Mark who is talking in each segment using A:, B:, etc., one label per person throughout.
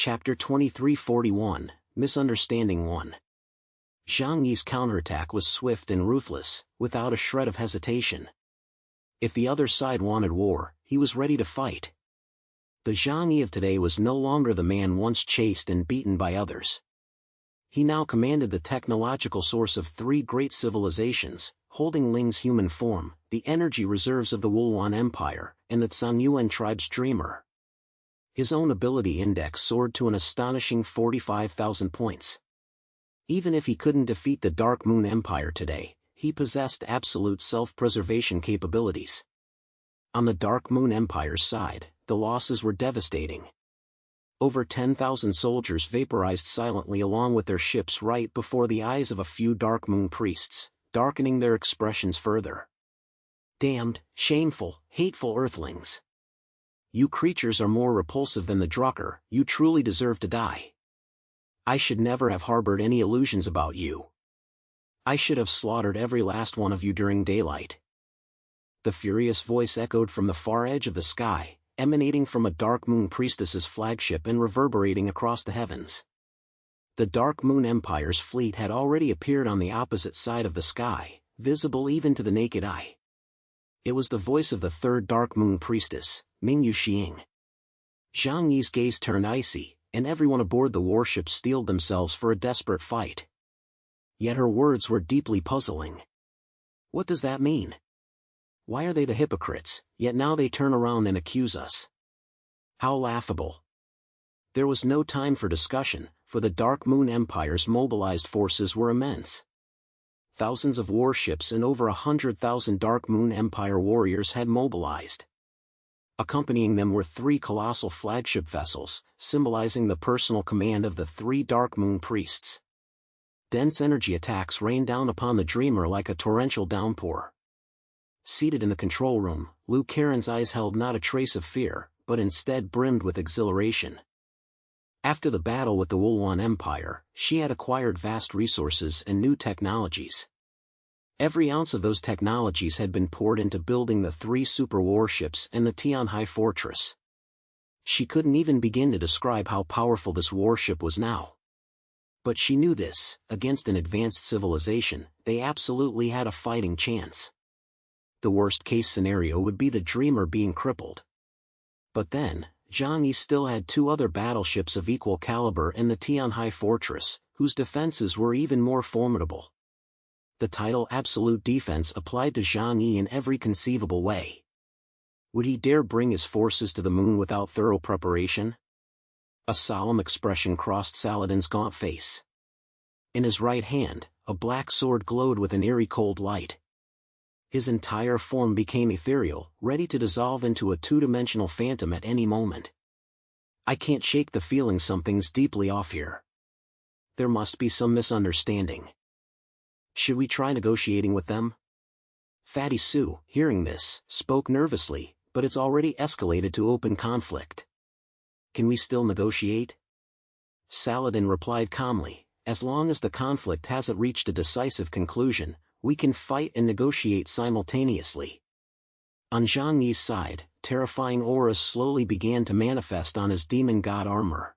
A: Chapter 2341, Misunderstanding 1. Zhang Yi's counterattack was swift and ruthless, without a shred of hesitation. If the other side wanted war, he was ready to fight. The Zhang Yi of today was no longer the man once chased and beaten by others. He now commanded the technological source of three great civilizations, holding Ling's human form, the energy reserves of the Wulwan Empire, and the Zhang tribe's dreamer. His own ability index soared to an astonishing 45,000 points. Even if he couldn't defeat the Dark Moon Empire today, he possessed absolute self-preservation capabilities. On the Dark Moon Empire's side, the losses were devastating. Over 10,000 soldiers vaporized silently along with their ships right before the eyes of a few Dark Moon priests, darkening their expressions further. Damned, shameful, hateful earthlings. You creatures are more repulsive than the Drucker, you truly deserve to die. I should never have harbored any illusions about you. I should have slaughtered every last one of you during daylight. The furious voice echoed from the far edge of the sky, emanating from a Dark Moon priestess's flagship and reverberating across the heavens. The Dark Moon Empire's fleet had already appeared on the opposite side of the sky, visible even to the naked eye. It was the voice of the third Dark Moon priestess, Ming Yuxiang. Zhang Yi's gaze turned icy, and everyone aboard the warship steeled themselves for a desperate fight. Yet her words were deeply puzzling. What does that mean? Why are they the hypocrites, yet now they turn around and accuse us? How laughable. There was no time for discussion, for the Dark Moon Empire's mobilized forces were immense. Thousands of warships and over 100,000 Dark Moon Empire warriors had mobilized. Accompanying them were three colossal flagship vessels, symbolizing the personal command of the three Dark Moon priests. Dense energy attacks rained down upon the Dreamer like a torrential downpour. Seated in the control room, Liu Karen's eyes held not a trace of fear, but instead brimmed with exhilaration. After the battle with the Wulwan Empire, she had acquired vast resources and new technologies. Every ounce of those technologies had been poured into building the three super warships and the Tianhai fortress. She couldn't even begin to describe how powerful this warship was now. But she knew this, against an advanced civilization, they absolutely had a fighting chance. The worst-case scenario would be the Dreamer being crippled. But then, Zhang Yi still had two other battleships of equal caliber and the Tianhai fortress, whose defenses were even more formidable. The title Absolute Defense applied to Zhang Yi in every conceivable way. Would he dare bring his forces to the moon without thorough preparation? A solemn expression crossed Saladin's gaunt face. In his right hand, a black sword glowed with an eerie cold light. His entire form became ethereal, ready to dissolve into a two-dimensional phantom at any moment. I can't shake the feeling something's deeply off here. There must be some misunderstanding. Should we try negotiating with them? Fatty Sue, hearing this, spoke nervously, but it's already escalated to open conflict. Can we still negotiate? Saladin replied calmly, as long as the conflict hasn't reached a decisive conclusion, we can fight and negotiate simultaneously. On Zhang Yi's side, terrifying auras slowly began to manifest on his demon god armor.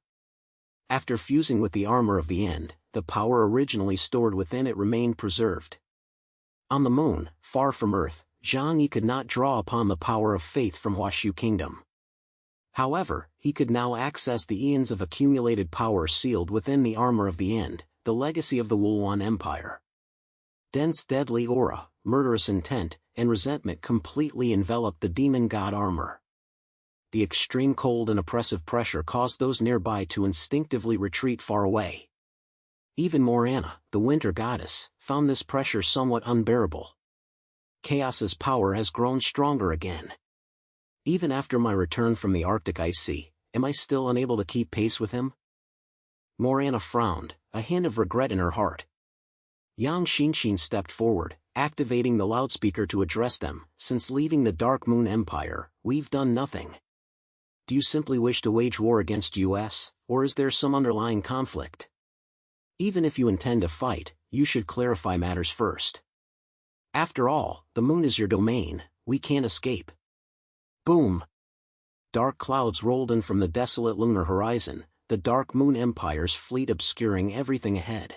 A: After fusing with the armor of the End, the power originally stored within it remained preserved. On the moon, far from Earth, Zhang Yi could not draw upon the power of faith from Huashu Kingdom. However, he could now access the eons of accumulated power sealed within the armor of the End, the legacy of the Wulwan Empire. Dense deadly aura, murderous intent, and resentment completely enveloped the demon god armor. The extreme cold and oppressive pressure caused those nearby to instinctively retreat far away. Even Morana, the winter goddess, found this pressure somewhat unbearable. Chaos's power has grown stronger again. Even after my return from the Arctic Ice Sea, am I still unable to keep pace with him? Morana frowned, a hint of regret in her heart. Yang Xinxin stepped forward, activating the loudspeaker to address them. Since leaving the Dark Moon Empire, we've done nothing. Do you simply wish to wage war against US, or is there some underlying conflict? Even if you intend to fight, you should clarify matters first. After all, the moon is your domain, we can't escape. Boom! Dark clouds rolled in from the desolate lunar horizon, the Dark Moon Empire's fleet obscuring everything ahead.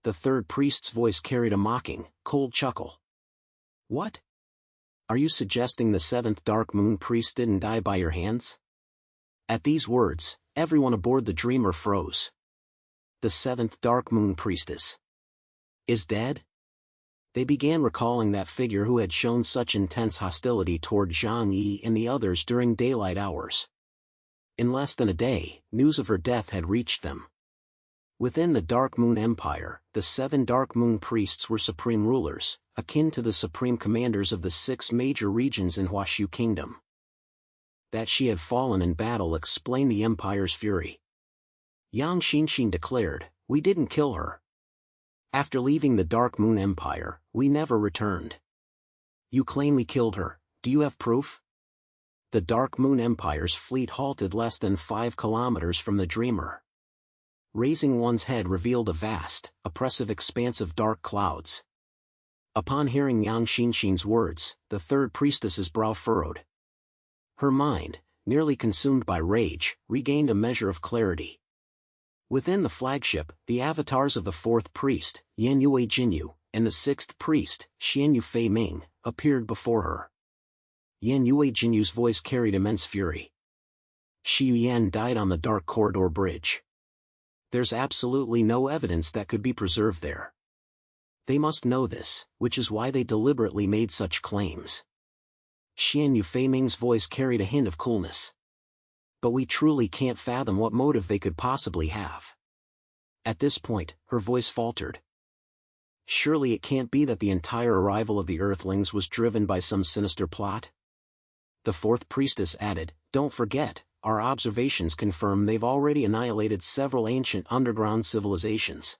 A: The third priest's voice carried a mocking, cold chuckle. What? Are you suggesting the seventh Dark Moon priest didn't die by your hands? At these words, everyone aboard the Dreamer froze. The seventh Dark Moon priestess is dead? They began recalling that figure who had shown such intense hostility toward Zhang Yi and the others during daylight hours. In less than a day, news of her death had reached them. Within the Dark Moon Empire, the 7 Dark Moon priests were supreme rulers, akin to the supreme commanders of the 6 major regions in Huashu Kingdom. That she had fallen in battle explained the Empire's fury. Yang Xinxin declared, "We didn't kill her. After leaving the Dark Moon Empire, we never returned." "You claim we killed her, do you have proof?" The Dark Moon Empire's fleet halted less than 5 kilometers from the Dreamer. Raising one's head revealed a vast, oppressive expanse of dark clouds. Upon hearing Yang Xinxin's words, the third priestess's brow furrowed. Her mind, nearly consumed by rage, regained a measure of clarity. Within the flagship, the avatars of the fourth priest, Yan Yue Jinyu, and the sixth priest, Xian Yu Fei Ming, appeared before her. Yan Yue Jinyu's voice carried immense fury. Shi Yuyan died on the Dark Corridor Bridge. There's absolutely no evidence that could be preserved there. They must know this, which is why they deliberately made such claims. Xian Yu Fei Ming's voice carried a hint of coolness. But we truly can't fathom what motive they could possibly have. At this point, her voice faltered. Surely it can't be that the entire arrival of the Earthlings was driven by some sinister plot? The fourth priestess added, "Don't forget, our observations confirm they've already annihilated several ancient underground civilizations.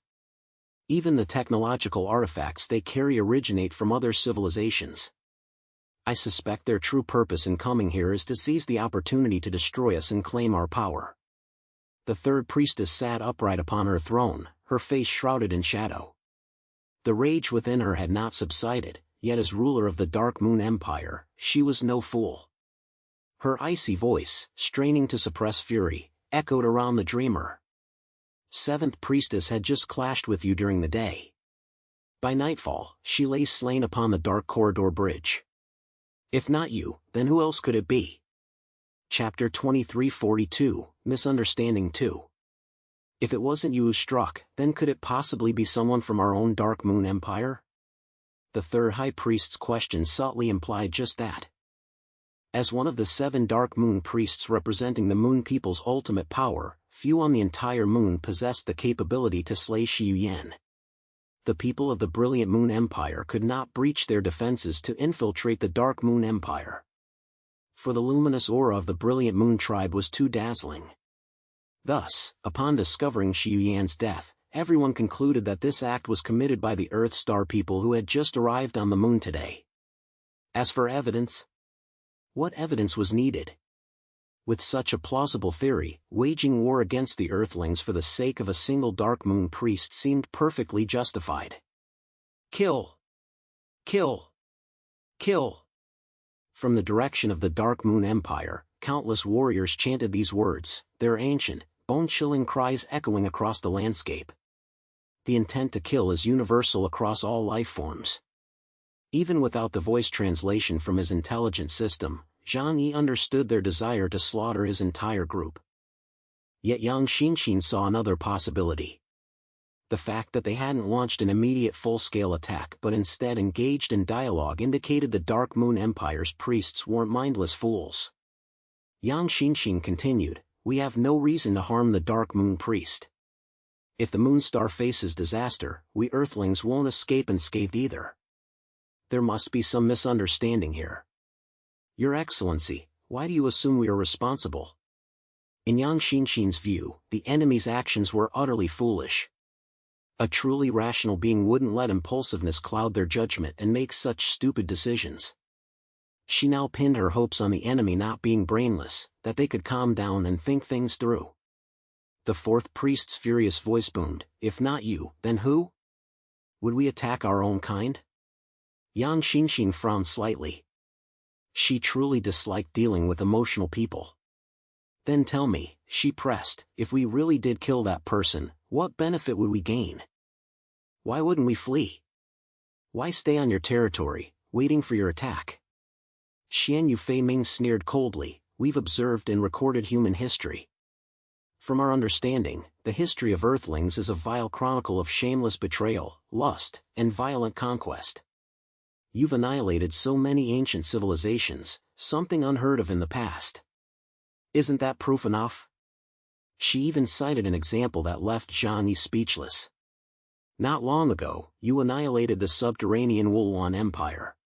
A: Even the technological artifacts they carry originate from other civilizations. I suspect their true purpose in coming here is to seize the opportunity to destroy us and claim our power." The third priestess sat upright upon her throne, her face shrouded in shadow. The rage within her had not subsided, yet as ruler of the Dark Moon Empire, she was no fool. Her icy voice, straining to suppress fury, echoed around the Dreamer. "Seventh priestess had just clashed with you during the day. By nightfall, she lay slain upon the Dark Corridor Bridge. If not you, then who else could it be?" Chapter 2342, Misunderstanding 2. If it wasn't you who struck, then could it possibly be someone from our own Dark Moon Empire? The third high priest's question subtly implied just that. As one of the 7 Dark Moon priests representing the Moon people's ultimate power, few on the entire Moon possessed the capability to slay Shi Yuyan. The people of the Brilliant Moon Empire could not breach their defenses to infiltrate the Dark Moon Empire. For the luminous aura of the Brilliant Moon tribe was too dazzling. Thus, upon discovering Shi Yuyan's death, everyone concluded that this act was committed by the Earth Star people who had just arrived on the Moon today. As for evidence, what evidence was needed? With such a plausible theory, waging war against the Earthlings for the sake of a single Dark Moon priest seemed perfectly justified. Kill! Kill! Kill! From the direction of the Dark Moon Empire, countless warriors chanted these words, their ancient, bone-chilling cries echoing across the landscape. The intent to kill is universal across all life forms. Even without the voice translation from his intelligent system, Zhang Yi understood their desire to slaughter his entire group. Yet Yang Xinxin saw another possibility. The fact that they hadn't launched an immediate full-scale attack but instead engaged in dialogue indicated the Dark Moon Empire's priests weren't mindless fools. Yang Xinxin continued, "We have no reason to harm the Dark Moon priest. If the Moonstar faces disaster, we Earthlings won't escape unscathed either. There must be some misunderstanding here. Your Excellency, why do you assume we are responsible?" In Yang Xinxin's view, the enemy's actions were utterly foolish. A truly rational being wouldn't let impulsiveness cloud their judgment and make such stupid decisions. She now pinned her hopes on the enemy not being brainless, that they could calm down and think things through. The fourth priest's furious voice boomed, "If not you, then who? Would we attack our own kind?" Yang Xinxin frowned slightly. She truly disliked dealing with emotional people. "Then tell me, she pressed, if we really did kill that person, what benefit would we gain? Why wouldn't we flee? Why stay on your territory, waiting for your attack? Xian Yu Fei Ming sneered coldly, we've observed and recorded human history. From our understanding, the history of Earthlings is a vile chronicle of shameless betrayal, lust, and violent conquest. You've annihilated so many ancient civilizations, something unheard of in the past. Isn't that proof enough? She even cited an example that left Zhang Yi speechless. Not long ago, you annihilated the subterranean Wulwan Empire.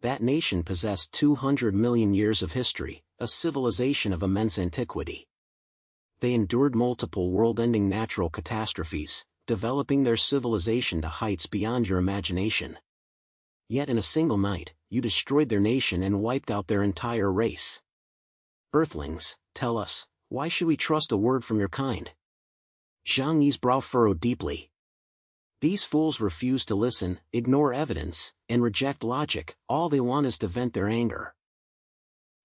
A: That nation possessed 200 million years of history, a civilization of immense antiquity. They endured multiple world-ending natural catastrophes, developing their civilization to heights beyond your imagination. Yet in a single night, you destroyed their nation and wiped out their entire race. Earthlings, tell us, why should we trust a word from your kind? Zhang Yi's brow furrowed deeply. These fools refuse to listen, ignore evidence, and reject logic. All they want is to vent their anger.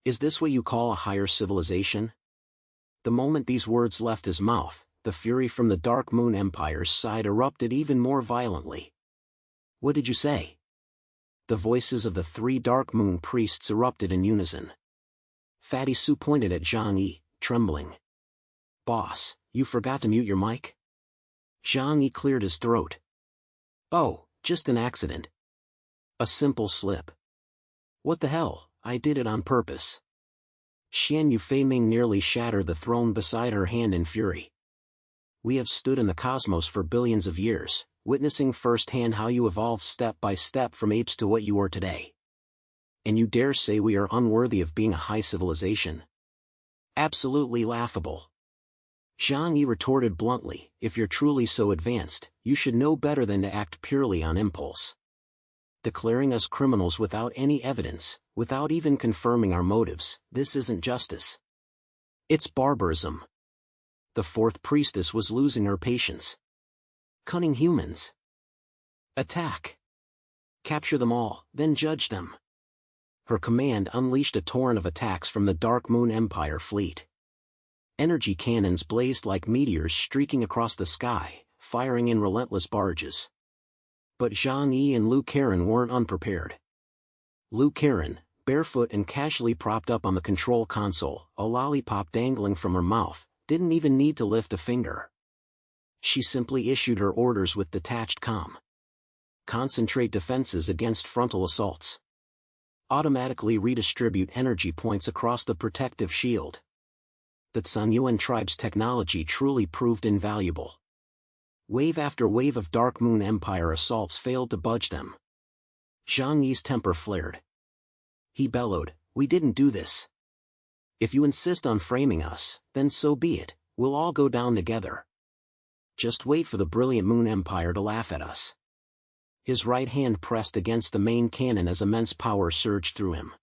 A: Is this what you call a higher civilization? The moment these words left his mouth, the fury from the Dark Moon Empire's side erupted even more violently. What did you say? The voices of the 3 Dark Moon priests erupted in unison. Fatty Su pointed at Zhang Yi, trembling. Boss, you forgot to mute your mic? Zhang Yi cleared his throat. Oh, just an accident. A simple slip. What the hell, I did it on purpose. Xian Yu Fei Ming nearly shattered the throne beside her hand in fury. We have stood in the cosmos for billions of years, witnessing firsthand how you evolved step by step from apes to what you are today. And you dare say we are unworthy of being a high civilization? Absolutely laughable. Zhang Yi retorted bluntly, if you're truly so advanced, you should know better than to act purely on impulse. Declaring us criminals without any evidence, without even confirming our motives, this isn't justice. It's barbarism. The 4th priestess was losing her patience. Cunning humans. Attack. Capture them all, then judge them. Her command unleashed a torrent of attacks from the Dark Moon Empire fleet. Energy cannons blazed like meteors streaking across the sky, firing in relentless barrages. But Zhang Yi and Lu Karen weren't unprepared. Lu Karen, barefoot and casually propped up on the control console, a lollipop dangling from her mouth, didn't even need to lift a finger. She simply issued her orders with detached calm. Concentrate defenses against frontal assaults. Automatically redistribute energy points across the protective shield. The Tsan tribe's technology truly proved invaluable. Wave after wave of Dark Moon Empire assaults failed to budge them. Zhang Yi's temper flared. He bellowed, we didn't do this. If you insist on framing us, then so be it, we'll all go down together. Just wait for the Brilliant Moon Empire to laugh at us. His right hand pressed against the main cannon as immense power surged through him.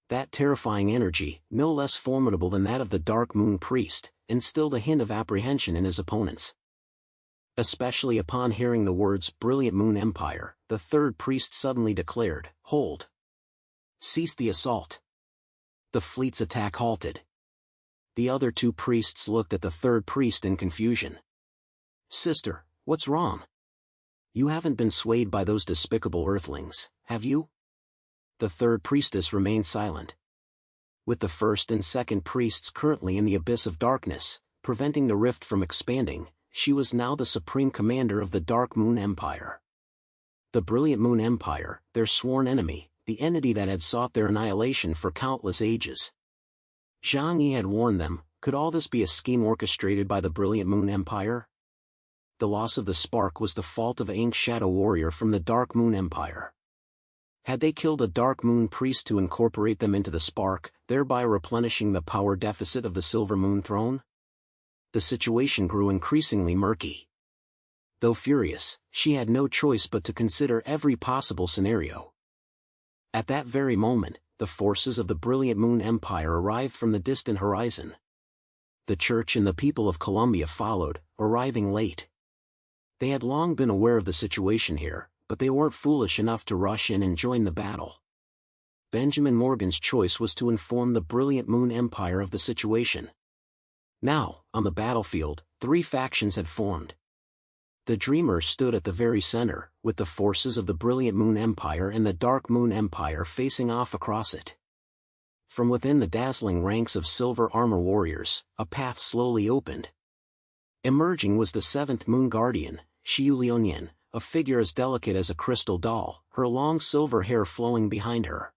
A: That terrifying energy, no less formidable than that of the Dark Moon Priest, instilled a hint of apprehension in his opponents. Especially upon hearing the words Brilliant Moon Empire, the 3rd priest suddenly declared, hold. Cease the assault. The fleet's attack halted. The other 2 priests looked at the 3rd priest in confusion. Sister, what's wrong? You haven't been swayed by those despicable Earthlings, have you? The 3rd priestess remained silent. With the 1st and 2nd priests currently in the abyss of darkness, preventing the rift from expanding, she was now the supreme commander of the Dark Moon Empire. The Brilliant Moon Empire, their sworn enemy, the entity that had sought their annihilation for countless ages. Zhang Yi had warned them, could all this be a scheme orchestrated by the Brilliant Moon Empire? The loss of the spark was the fault of Ink Shadow Warrior from the Dark Moon Empire. Had they killed a Dark Moon priest to incorporate them into the spark, thereby replenishing the power deficit of the Silver Moon Throne? The situation grew increasingly murky. Though furious, she had no choice but to consider every possible scenario. At that very moment, the forces of the Brilliant Moon Empire arrived from the distant horizon. The Church and the people of Columbia followed, arriving late. They had long been aware of the situation here, but they weren't foolish enough to rush in and join the battle. Benjamin Morgan's choice was to inform the Brilliant Moon Empire of the situation. Now, on the battlefield, 3 factions had formed. The Dreamer stood at the very center, with the forces of the Brilliant Moon Empire and the Dark Moon Empire facing off across it. From within the dazzling ranks of silver armor warriors, a path slowly opened. Emerging was the 7th Moon Guardian, Xiu Liunian, a figure as delicate as a crystal doll, her long silver hair flowing behind her.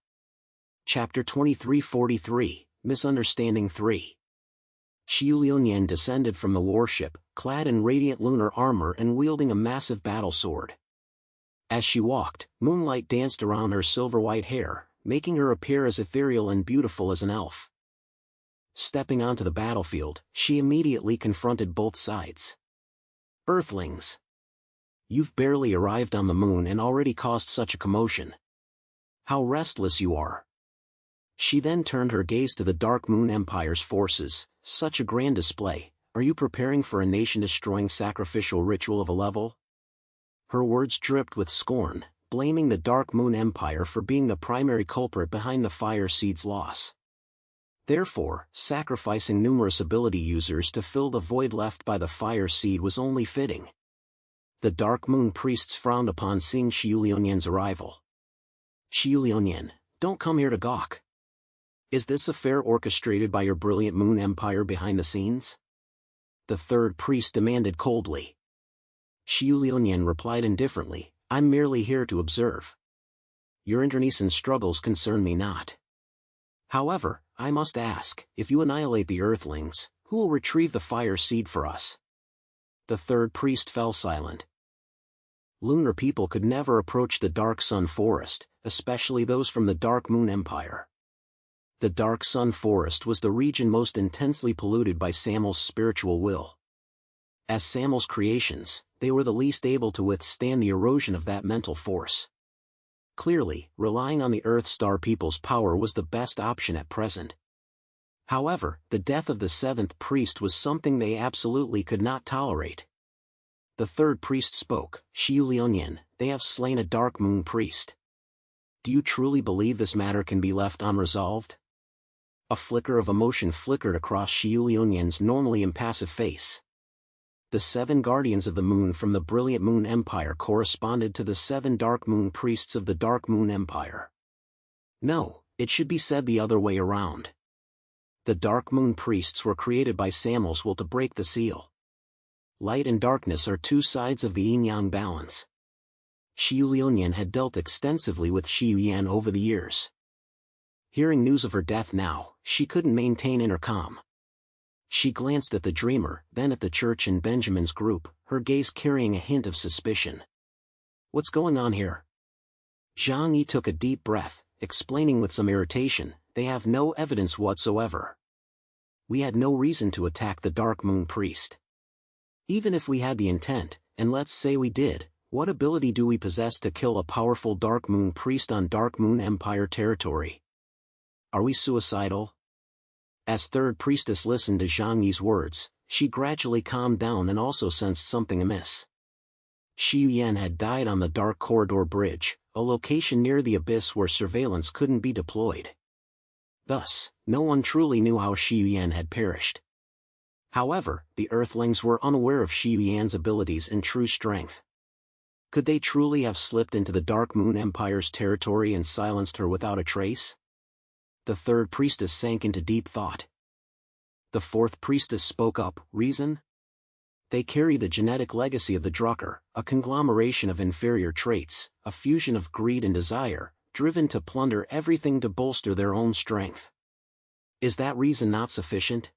A: Chapter 2343, Misunderstanding 3. Xiu Liunian descended from the warship, clad in radiant lunar armor and wielding a massive battle sword. As she walked, moonlight danced around her silver-white hair, making her appear as ethereal and beautiful as an elf. Stepping onto the battlefield, she immediately confronted both sides. Earthlings! You've barely arrived on the moon and already caused such a commotion. How restless you are! She then turned her gaze to the Dark Moon Empire's forces. Such a grand display. Are you preparing for a nation-destroying sacrificial ritual of a level? Her words dripped with scorn, blaming the Dark Moon Empire for being the primary culprit behind the Fire Seed's loss. Therefore, sacrificing numerous ability users to fill the void left by the Fire Seed was only fitting. The Dark Moon priests frowned upon seeing Xiu Liunian's arrival. Xiu Liunian, don't come here to gawk. Is this affair orchestrated by your Brilliant Moon Empire behind the scenes? The 3rd priest demanded coldly. Xiu Liunian replied indifferently, I'm merely here to observe. Your internecine struggles concern me not. However, I must ask, if you annihilate the Earthlings, who will retrieve the Fire Seed for us? The 3rd priest fell silent. Lunar people could never approach the Dark Sun Forest, especially those from the Dark Moon Empire. The Dark Sun Forest was the region most intensely polluted by Samuel's spiritual will. As Samuel's creations, they were the least able to withstand the erosion of that mental force. Clearly, relying on the Earth Star people's power was the best option at present. However, the death of the 7th priest was something they absolutely could not tolerate. The 3rd priest spoke, Xiu Liunian, they have slain a Dark Moon priest. Do you truly believe this matter can be left unresolved? A flicker of emotion flickered across Xiu Liunian's normally impassive face. The 7 guardians of the moon from the Brilliant Moon Empire corresponded to the 7 Dark Moon priests of the Dark Moon Empire. No, it should be said the other way around. The Dark Moon priests were created by Samuel's will to break the seal. Light and darkness are 2 sides of the yin-yang balance. Xiu Liunian had dealt extensively with Xiu Yan over the years. Hearing news of her death now, she couldn't maintain inner calm. She glanced at the Dreamer, then at the church and Benjamin's group, her gaze carrying a hint of suspicion. What's going on here? Zhang Yi took a deep breath, explaining with some irritation, they have no evidence whatsoever. We had no reason to attack the Dark Moon priest. Even if we had the intent, and let's say we did, what ability do we possess to kill a powerful Dark Moon priest on Dark Moon Empire territory? Are we suicidal? As 3rd priestess listened to Zhang Yi's words, she gradually calmed down and also sensed something amiss. Xiu Yan had died on the Dark Corridor Bridge, a location near the abyss where surveillance couldn't be deployed. Thus, no one truly knew how Xiu Yan had perished. However, the Earthlings were unaware of Xiu Yan's abilities and true strength. Could they truly have slipped into the Dark Moon Empire's territory and silenced her without a trace? The 3rd priestess sank into deep thought. The 4th priestess spoke up, reason? They carry the genetic legacy of the Drucker, a conglomeration of inferior traits, a fusion of greed and desire, driven to plunder everything to bolster their own strength. Is that reason not sufficient?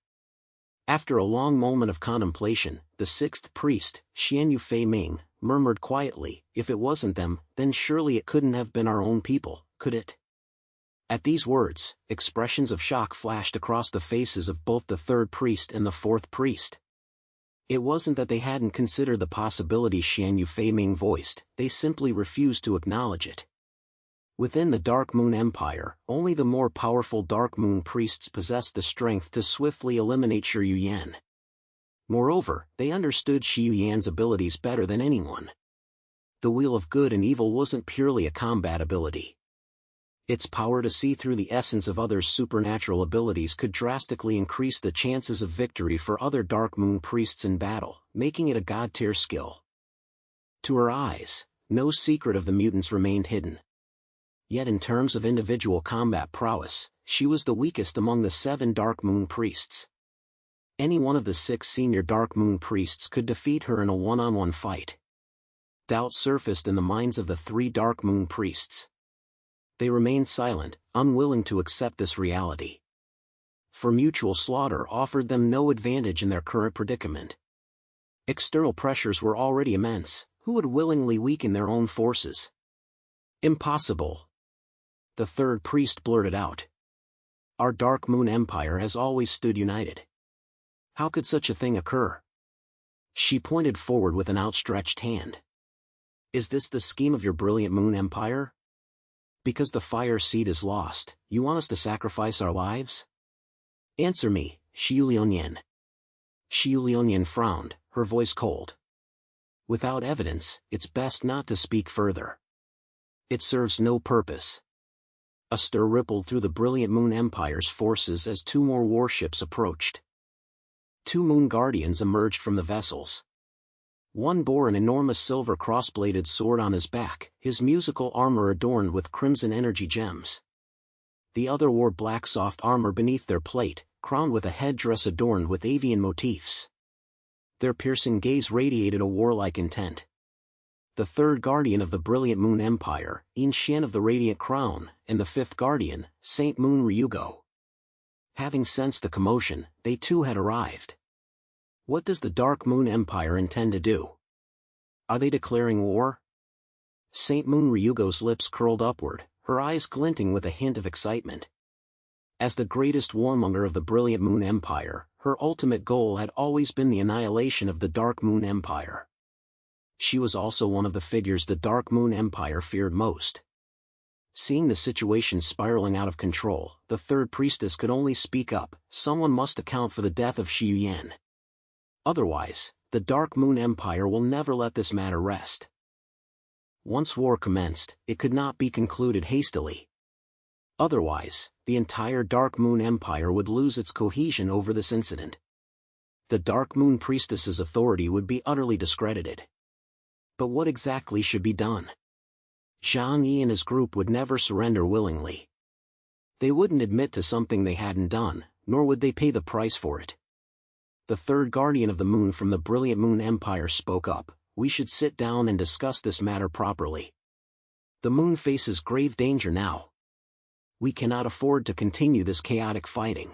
A: After a long moment of contemplation, the 6th priest, Xianyu Fei Ming, murmured quietly, if it wasn't them, then surely it couldn't have been our own people, could it? At these words, expressions of shock flashed across the faces of both the 3rd priest and the 4th priest. It wasn't that they hadn't considered the possibility Xianyu Fei Ming voiced, they simply refused to acknowledge it. Within the Dark Moon Empire, only the more powerful Dark Moon priests possessed the strength to swiftly eliminate Xiu Yan. Moreover, they understood Xiu Yan's abilities better than anyone. The Wheel of Good and Evil wasn't purely a combat ability. Its power to see through the essence of others' supernatural abilities could drastically increase the chances of victory for other Dark Moon priests in battle, making it a god-tier skill. To her eyes, no secret of the mutants remained hidden. Yet in terms of individual combat prowess, she was the weakest among the 7 Dark Moon priests. Any one of the 6 senior Dark Moon priests could defeat her in a one-on-one fight. Doubt surfaced in the minds of the 3 Dark Moon priests. They remained silent, unwilling to accept this reality. For mutual slaughter offered them no advantage in their current predicament. External pressures were already immense. Who would willingly weaken their own forces? Impossible. The 3rd priest blurted out. Our Dark Moon Empire has always stood united. How could such a thing occur? She pointed forward with an outstretched hand. Is this the scheme of your brilliant Moon Empire? Because the fire seed is lost, you want us to sacrifice our lives? Answer me, Xiu Lianyan. Xiu Lianyan frowned, her voice cold. Without evidence, it's best not to speak further. It serves no purpose. A stir rippled through the brilliant Moon Empire's forces as 2 more warships approached. 2 Moon Guardians emerged from the vessels. One bore an enormous silver cross-bladed sword on his back, his musical armor adorned with crimson energy gems. The other wore black soft armor beneath their plate, crowned with a headdress adorned with avian motifs. Their piercing gaze radiated a warlike intent. The 3rd Guardian of the brilliant Moon Empire, In Xian of the Radiant Crown, and the 5th Guardian, Saint Moon Ryugo. Having sensed the commotion, they too had arrived. What does the Dark Moon Empire intend to do? Are they declaring war? Saint Moon Ryugo's lips curled upward, her eyes glinting with a hint of excitement. As the greatest warmonger of the brilliant Moon Empire, her ultimate goal had always been the annihilation of the Dark Moon Empire. She was also one of the figures the Dark Moon Empire feared most. Seeing the situation spiraling out of control, the 3rd priestess could only speak up. Someone must account for the death of Xiu Yan. Otherwise, the Dark Moon Empire will never let this matter rest. Once war commenced, it could not be concluded hastily. Otherwise, the entire Dark Moon Empire would lose its cohesion over this incident. The Dark Moon Priestess's authority would be utterly discredited. But what exactly should be done? Zhang Yi and his group would never surrender willingly. They wouldn't admit to something they hadn't done, nor would they pay the price for it. The 3rd Guardian of the Moon from the brilliant Moon Empire spoke up. We should sit down and discuss this matter properly. The Moon faces grave danger now. We cannot afford to continue this chaotic fighting.